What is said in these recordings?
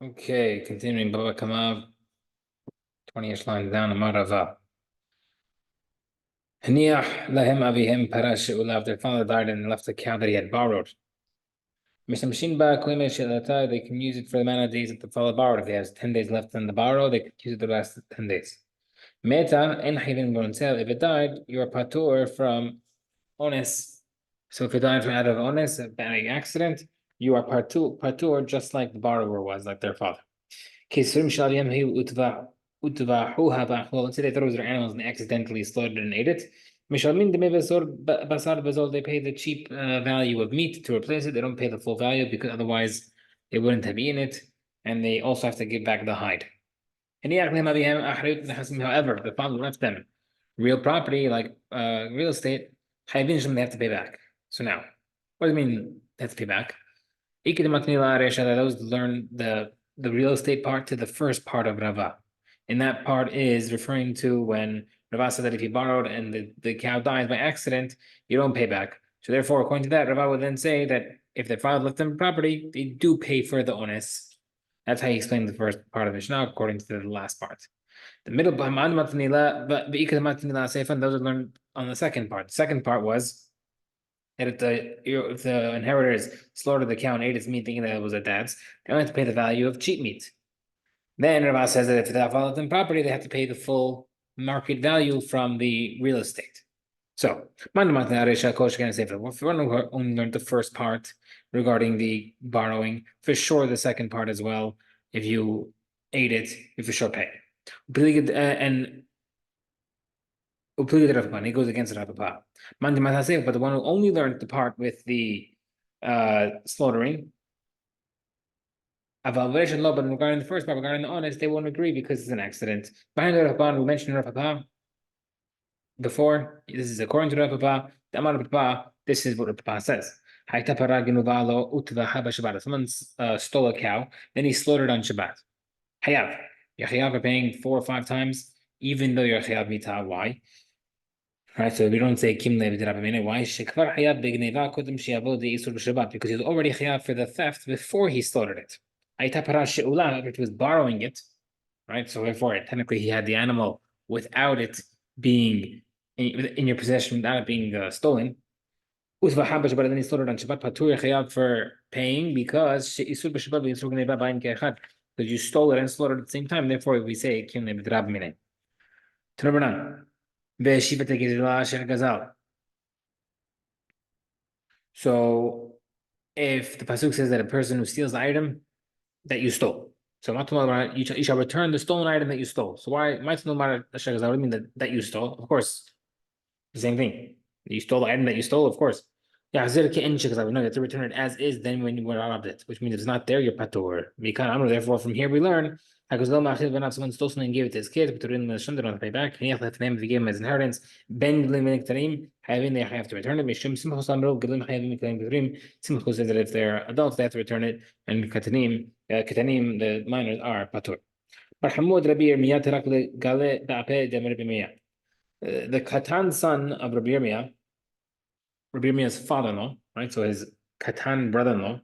Okay, continuing Baba Kama, 20-ish lines down, Amar Rava. Haniach lahem avihim parash she'ulav. Their father died and left a cow that he had borrowed. Mishamshin ba klime she'lata. They can use it for the amount of days that the father borrowed. If he has 10 days left in the borrow, they could use it the last 10 days. Meta en chayvin b'onsel. If it died, you are patur from ones. So if it died from out of ones, a bad accident, you are patur just like the borrower was, like their father. Let's say they thought it was their animals and accidentally slaughtered and ate it. They pay the cheap value of meat to replace it. They don't pay the full value because otherwise they wouldn't have eaten it. And they also have to give back the hide. However, the father left them real property like real estate. They have to pay back. So now, what do you mean they have to pay back? Those learn the real estate part to the first part of Rava. And that part is referring to when Rava said that if you borrowed and the cow dies by accident, you don't pay back. So therefore, according to that, Rava would then say that if their father left them property, they do pay for the onus. That's how he explained the first part of Mishnah, according to the last part. The middle, but those are learned on the second part. The second part was that if the inheritors slaughtered the cow and ate its meat thinking that it was their dad's, they only have to pay the value of cheap meat. Then Rava says that if they followed them property, they have to pay the full market value from the real estate. So, if one who only learned the first part regarding the borrowing, for sure the second part as well, if you ate it, you for sure pay. And he goes against Rav Papa. But the one who only learned the part with the slaughtering, but regarding the first part, regarding the honest, they won't agree because it's an accident. Behind the Rav Papa, we mentioned Rav Papa before. This is according to Rav Papa. The Amar Rav Papa, this is what Rav Papa says. Someone stole a cow, then he slaughtered on Shabbat. Hayav. You're chayav for paying 4 or 5 times, even though you're chayav mita. Why? Right, so we don't say kim lev. Why? Shekvar chayav begneva kodem sheyavod deisur b'Shabbat, because he was already chayav for the theft before he slaughtered it. Aita parash she'ula, which was borrowing it, right? So therefore, technically, he had the animal without it being in your possession, without it being stolen. But then he slaughtered on Shabbat. Patur chayav for paying because she'isur b'Shabbat ve'isur gneva b'ayim ke'echad. Because you stole it and slaughtered at the same time. Therefore, we say kim lev drab mine. To number 9. So if the pasuk says that a person who steals the item that you stole, so you shall return the stolen item that you stole. So why what do you mean that you stole? Of course, the same thing. You stole the item that you stole, of course. Yeah, no, you have to return it as is. Then when you were robbed it, which means if it's not there, you're patur. Therefore, from here we learn. Someone stole something and gave it to his kids, but they don't pay back. If they gave him as inheritance, they have to return it. Simcha says that if they're adults, they have to return it, and katanim, the minors are patur. The Katan son of Rabbi Yirmiyah's father-in-law, right? So his Katan brother-in-law,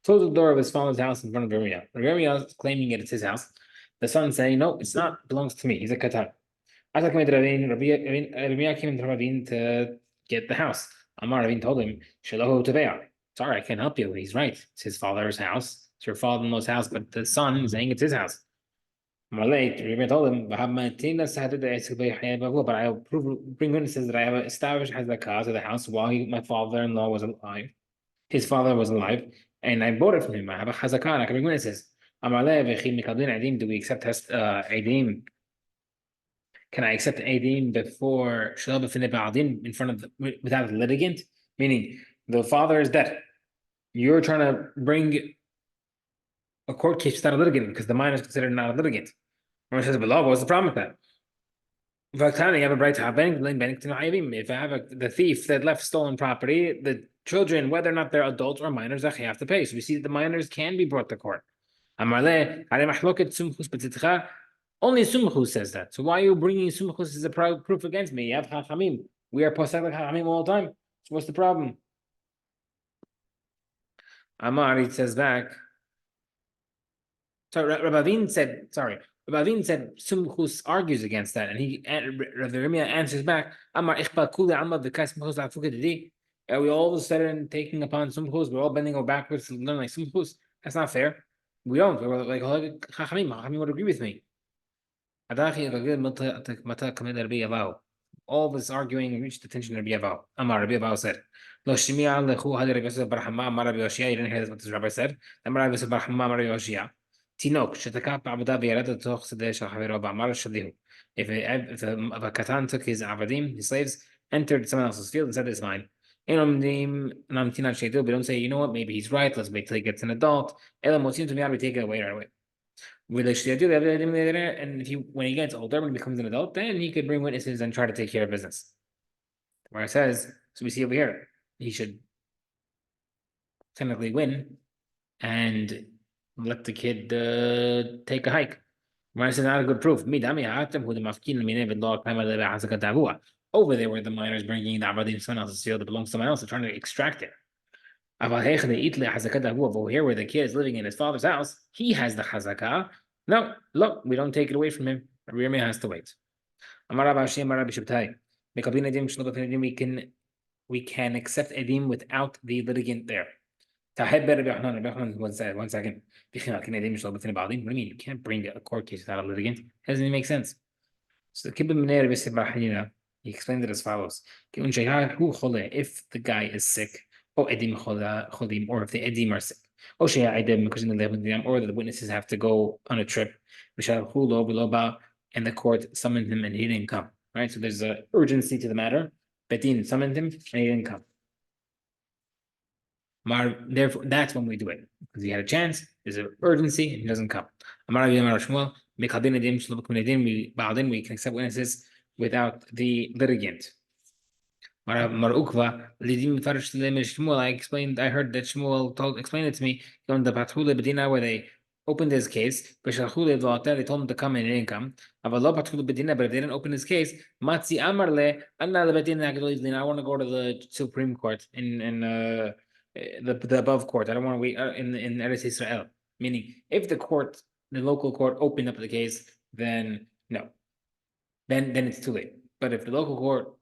closed the door of his father's house in front of Rabbi Yirmiyah. Rabbi Yirmiyah is claiming it's his house. The son saying, no, it's not, it belongs to me. He's a Katan. Rabbi Yirmiyah came to Ravin to get the house. Amar Ravin told him, Shalahu Teveah. Sorry, I can't help you. He's right. It's his father's house. It's your father-in-law's house, but the son is saying it's his house. Rabbi told him, but I'll bring witnesses that I have established as the cause of the house while my father-in-law was alive. His father was alive, and I bought it from him. I have a chazakah, I can bring witnesses. Do we accept Eidim? Can I accept Eidim before in front of without the litigant? Meaning the father is dead. You're trying to bring a court case without a litigant because the minor is considered not a litigant. Or says, below, what's the problem with that? You have a right to have if I have the thief that left stolen property, the children, whether or not they're adults or minors, they have to pay. So we see that the minors can be brought to court. Only Sumchus says that. So why are you bringing Sumchus as a proof against me? You have Chachamim. We are posek like Chachamim all the time. So what's the problem? Amar, it says back. Rabbi Avin said Sumchus argues against that, and Rabbi Yirmiyah answers back, Amar Ichba Kuli Amma V'Kas Sumchus La'Fuka Didi. Are we all of a sudden taking upon Sumchus? We're all bending over backwards to learn like Sumchus. That's not fair. We don't. We're like Chachamim would agree with me. All this arguing reached the attention of Rabbi Yavav. Amar Rabbi Yavav said, Lo Shimi'a lechu hadi Rabbi Yosef bar Hama, Amar Rabbi Yoshia. You didn't hear this what this rabbi said. Amar Rabbi Yosef bar Hama, Amar Rabbi Yoshia. Tinok שתקע בעבודה וירד לתוך שדה של חברו ואמר שליהו. If a katan took his avadim, his slaves, entered someone else's field and said it's mine. We don't say, you know what, maybe he's right, let's wait till he gets an adult. We take it away right away. And if when he gets older, when he becomes an adult, then he could bring witnesses and try to take care of business. Where it says, so we see over here, he should technically win and let the kid take a hike. Where it says not a good proof. Over there where the miner is bringing the avadim someone else's field that belongs to someone else, they're trying to extract it. Over here where the kid is living in his father's house, he has the chazakah. No, look, we don't take it away from him. Rabbi has to wait. We can accept edim without the litigant there. One second. What do you mean? You can't bring a court case without a litigant. It doesn't even make sense. So he explained it as follows. If the guy is sick, or if the edim are sick, or the witnesses have to go on a trip, and the court summoned him and he didn't come. Right? So there's an urgency to the matter. Betin summoned him and he didn't come. Therefore, that's when we do it. Because he had a chance, there's an urgency, and he doesn't come. We can accept witnesses without the litigant. I explained, I heard that Shmuel explained it to me on the Pathule Bedina where they opened his case, they told him to come and he didn't come. But if they didn't open his case, I want to go to the Supreme Court in the above court. I don't want to wait in Eretz Israel. Meaning, if the local court opened up the case, then no. Then it's too late. But if the local court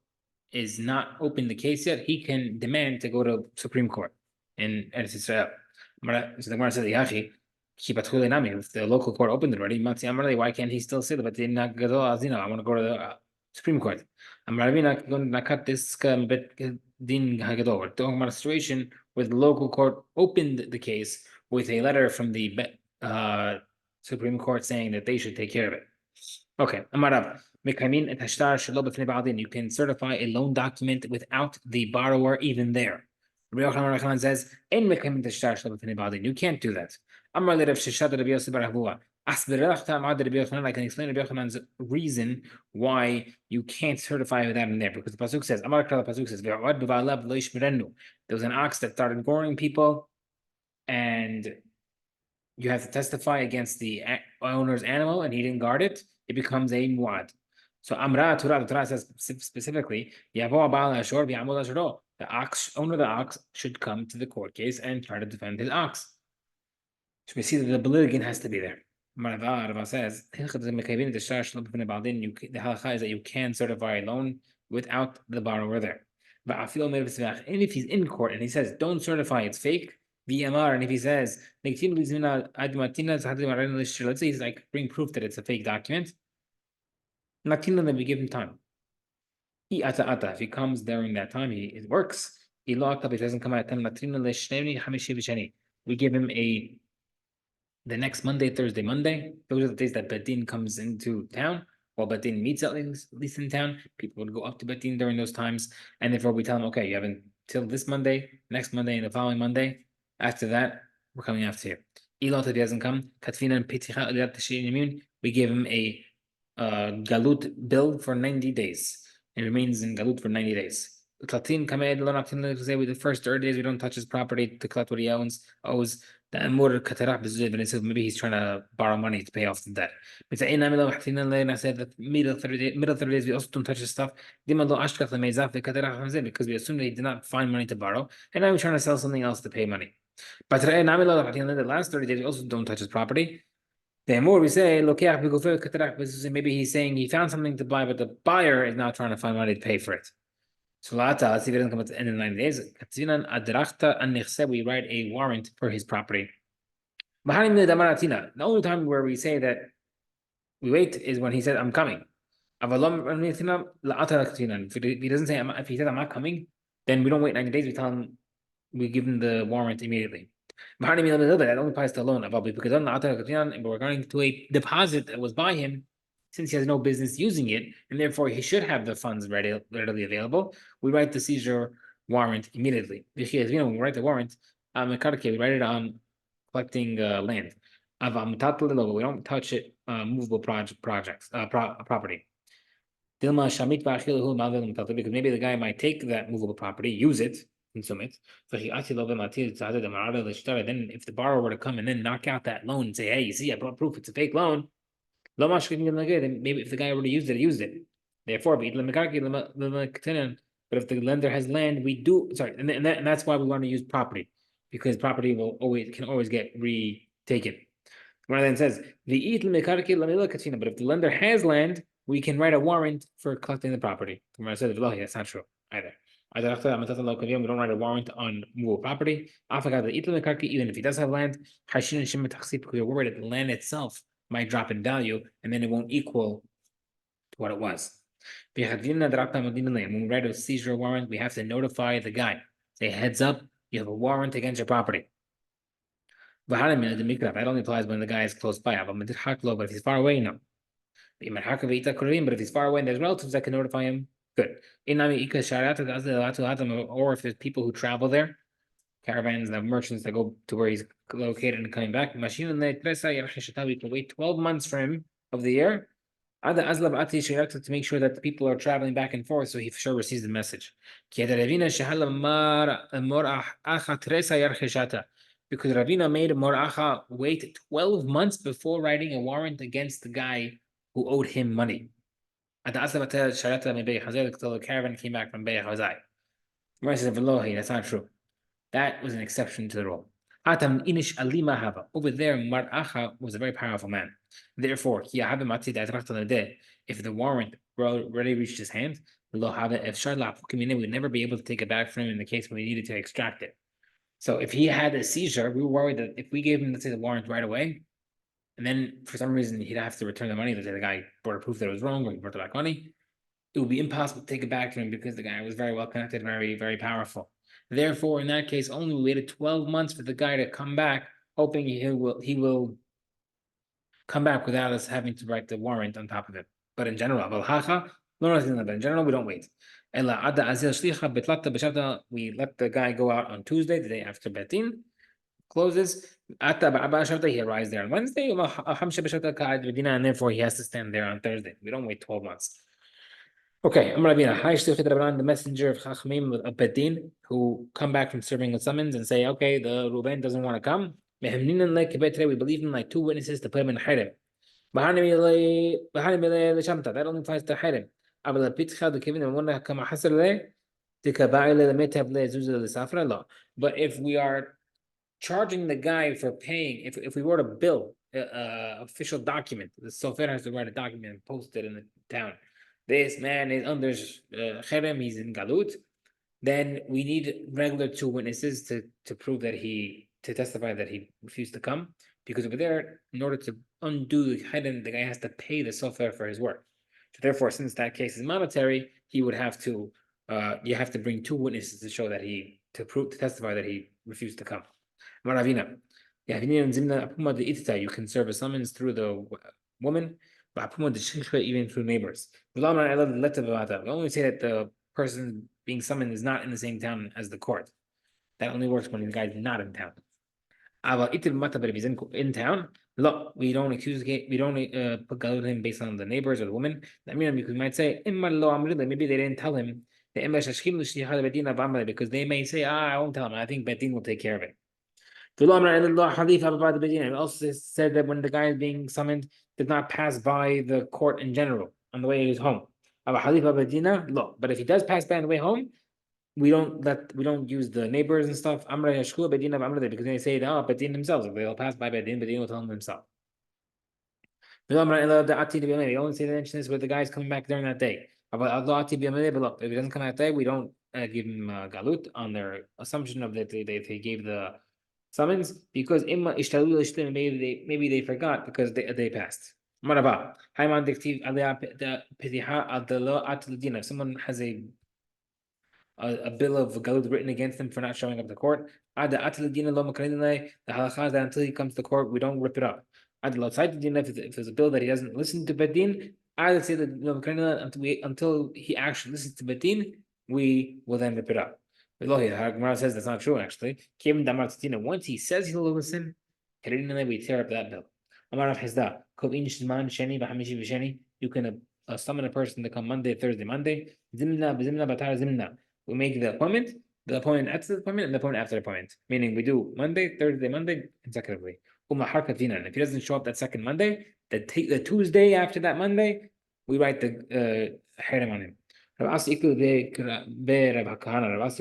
is not open the case yet, he can demand to go to Supreme Court in Eretz Israel. So the Gemara says, if the local court opened it already, why can't he still say that? I want to go to the Supreme Court. We're talking about a situation where the local court opened the case with a letter from the Supreme Court saying that they should take care of it. Okay, Amarav. You can certify a loan document without the borrower even there. Rabbi Yochanan says, you can't do that. I can explain Rabbi Yochanan's reason why you can't certify without him there. Because the Pasuk says, there was an ox that started goring people, and you have to testify against the owner's animal, and he didn't guard it. It becomes a muad. So Amra Torah, the Torah says specifically, the owner of the ox should come to the court case and try to defend his ox. So we see that the litigant has to be there. Rava says, the halacha is that you can certify a loan without the borrower there. And if he's in court and he says, don't certify, it's fake, VMR, and if he says, let's say he's like, bring proof that it's a fake document, then we give him time. If he comes during that time, it works. He locked up, it doesn't come out. We give him the next Monday, Thursday, Monday. Those are the days that Bedin comes into town. While Bedin meets at least in town, people would go up to Bedin during those times. And therefore we tell them, okay, you have until this Monday, next Monday, and the following Monday. After that, we're coming after you. Ilot, if he doesn't come, we give him a galut bill for 90 days. It remains in galut for 90 days. The first 30 days we don't touch his property to collect what he owes. Maybe he's trying to borrow money to pay off the debt. I said that middle 30 days we also don't touch his stuff because we assume that he did not find money to borrow, and now we're trying to sell something else to pay money. But the last 30 days we also don't touch his property. The more we say, maybe he's saying he found something to buy, but the buyer is now trying to find money to pay for it. So let's see if it doesn't come at the end of the 90 days. We write a warrant for his property. The only time where we say that we wait is when he said, I'm coming. If he doesn't say, if he said, I'm not coming, then we don't wait 90 days. We tell him, we give him the warrant immediately. That only applies to a loan. Because we're going to a deposit that was by him, since he has no business using it, and therefore he should have the funds readily available. We write the seizure warrant immediately. When we write the warrant, we write it on collecting land. We don't touch it, movable projects, property. Because maybe the guy might take that movable property, use it, consume it. Then if the borrower were to come and then knock out that loan and say, hey, you see, I brought proof it's a fake loan, then maybe if the guy already used it, he used it. Therefore, but if the lender has land, we do, sorry, and that's why we want to use property, because property can always get retaken. One then says, but if the lender has land, we can write a warrant for collecting the property. That's not true either. We don't write a warrant on movable property. Even if he does have land, because we're worried that the land itself might drop in value and then it won't equal to what it was. When we write a seizure warrant, we have to notify the guy. Say, heads up, you have a warrant against your property. That only applies when the guy is close by. But if he's far away, no. But if he's far away and there's relatives that can notify him, good. Or if there's people who travel there, caravans, the merchants that go to where he's located and coming back, we can wait 12 months for him of the year to make sure that the people are traveling back and forth, so he for sure receives the message. Because Ravina made Moracha wait 12 months before writing a warrant against the guy who owed him money. Until the caravan came back from Be'er Hazai. That's not true. That was an exception to the rule. Over there, Maracha was a very powerful man. Therefore, if the warrant already reached his hand, we'd never be able to take it back from him in the case when we needed to extract it. So if he had a seizure, we were worried that if we gave him, let's say, the warrant right away, and then for some reason he'd have to return the money, let's say the guy brought a proof that it was wrong or he brought the back money, it would be impossible to take it back from him because the guy was very well connected, very, very powerful. Therefore, in that case, only we waited 12 months for the guy to come back, hoping he will come back without us having to write the warrant on top of it. But in general, we don't wait. We let the guy go out on Tuesday, the day after Betin closes. He arrives there on Wednesday, and therefore he has to stand there on Thursday. We don't wait 12 months. Okay, the messenger of Chachamim of Betin who come back from serving a summons and say, okay, the Reuben doesn't want to come. We believe in like two witnesses to put him in Hirim. That only applies to Hirim. But if we are charging the guy for paying, if we wrote a bill, official document, the sofer has to write a document and post it in the town. This man is under Cherem, he's in Galut. Then we need regular two witnesses to prove that to testify that he refused to come. Because over there, in order to undo the Cherem, the guy has to pay the sofer for his work. So therefore, since that case is monetary, he would have to, you have to bring two witnesses to show that to testify that he refused to come. Maravina. You can serve a summons through the woman, even through neighbors. We only say that the person being summoned is not in the same town as the court. That only works when the guy's not in town. But if he's in town, we don't put him based on the neighbors or the woman. Because we might say, maybe they didn't tell him. Because they may say, I won't tell him. I think Betin will take care of it. We also said that when the guy is being summoned, did not pass by the court in general on the way to his home. But if he does pass by on the way home, we don't use the neighbors and stuff. Because they say, Bedin themselves. If they'll pass by Bedin will tell them himself. They only say the mention this with the guys coming back during that day. But if he doesn't come that day, we don't give him galut on their assumption of that they gave the summons because maybe they forgot because they passed. مرحبا. هاي ما عندك تكتيب عليها بتيحة if someone has a bill of galut written against him for not showing up to court. The halacha is that until he comes to court, we don't rip it up. If there's a bill that he doesn't listen to bedin, I would say that until he actually listens to bedin, we will then rip it up. Gemara says that's not true actually. Once he says he'll listen, we tear up that bill. You can summon a person to come Monday, Thursday, Monday. We make the appointment after the appointment, and the appointment after the appointment. Meaning we do Monday, Thursday, Monday consecutively. And if he doesn't show up that second Monday, the Tuesday after that Monday, we write the harem on him. Rabasi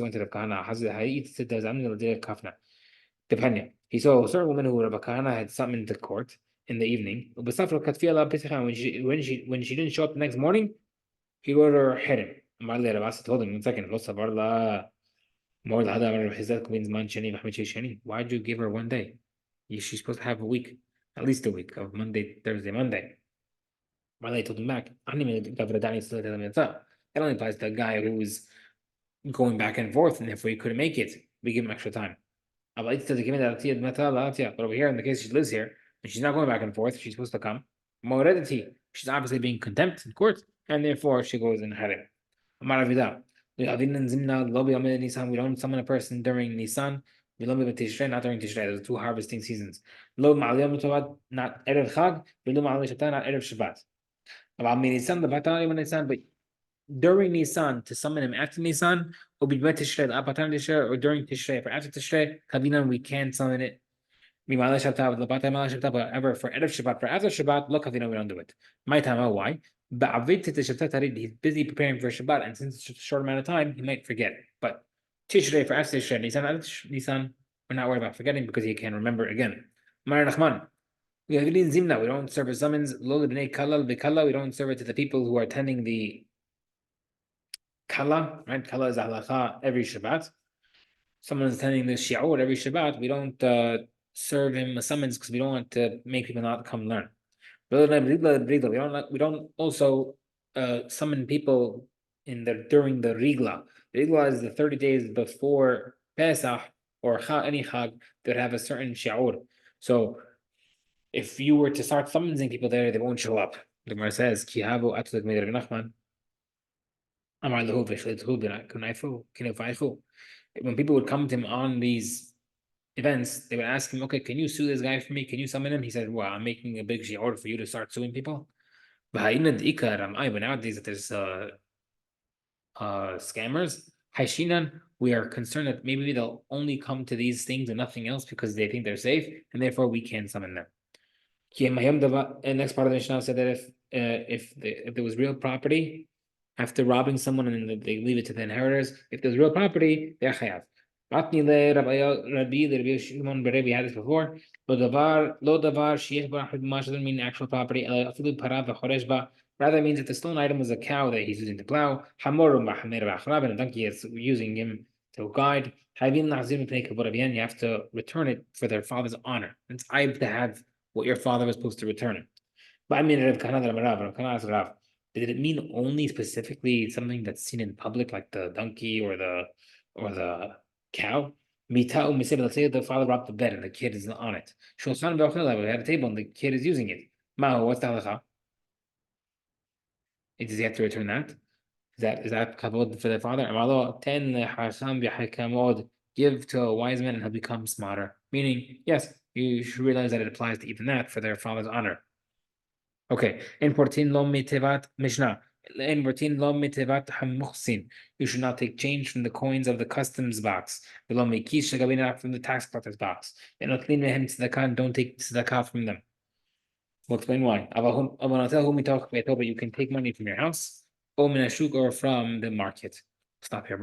went to Rav Kahana. Depending. He saw a certain woman who Rav Kahana had summoned to court in the evening. When she didn't show up the next morning, he wrote her harem. Rabasi told him, 1 second, why'd you give her 1 day? She's supposed to have a week, at least a week of Monday, Thursday, Monday. Marley told him back. It only applies to a guy who's going back and forth, and if we couldn't make it, we give him extra time. But over here, in the case she lives here, and she's not going back and forth, she's supposed to come. She's obviously being contempt in court, and therefore she goes in harem. We don't summon a person during Nisan. Not during Tishrei. There's 2 harvesting seasons. Not Erev Chag, not Erev Shabbat. But during Nisan, to summon him after Nisan, or during Tishrei, for after Tishrei, we can summon it. However, for Erev Shabbat, for after Shabbat, look, we don't do it. My time, why? He's busy preparing for Shabbat, and since it's a short amount of time, he might forget. But Tishrei for after Tishrei, Nisan, we're not worried about forgetting because he can remember again. Mar Nachman. We don't serve a summons. We don't serve it to the people who are attending the Kala, right? Kala is halacha every Shabbat. Someone's attending the Shi'ur every Shabbat. We don't serve him a summons because we don't want to make people not come learn. We don't also summon people during the Rigla. The Rigla is the 30 days before Pesach or any Chag that have a certain Shi'ur. So if you were to start summoning people there, they won't show up. The Gemara says, Kihavu atzlik meir Nachman. When people would come to him on these events, they would ask him, okay, can you sue this guy for me? Can you summon him? He said, well, I'm making a big shi'ur for you to start suing people. But nowadays that there's scammers, we are concerned that maybe they'll only come to these things and nothing else because they think they're safe, and therefore we can summon them. And next part of the Mishnah said that if there was real property, after robbing someone and they leave it to the inheritors, if there's real property, they're chayav. We had this before. Lo davar doesn't mean actual property. Rather means that the stolen item was a cow that he's using to plow. And a donkey is using him to guide. You have to return it for their father's honor. It's aib to have what your father was supposed to return it. But I mean, did it mean only specifically something that's seen in public, like the donkey or the cow? Let's say the father robbed the bed and the kid is on it. We had a table and the kid is using it. What's the halacha? Does he have to return that? Is that kavod for the father? Give to a wise man and he'll become smarter. Meaning, yes, you should realize that it applies to even that for their father's honor. Okay, in 14 lo mitevat Mishnah. In 14 lo mitevat hamuchsin. You should not take change from the coins of the customs box. Below mekish from the tax collector's box. And don't take tzedakah from them. We'll explain why. But you can take money from your house, or from the market. Stop here,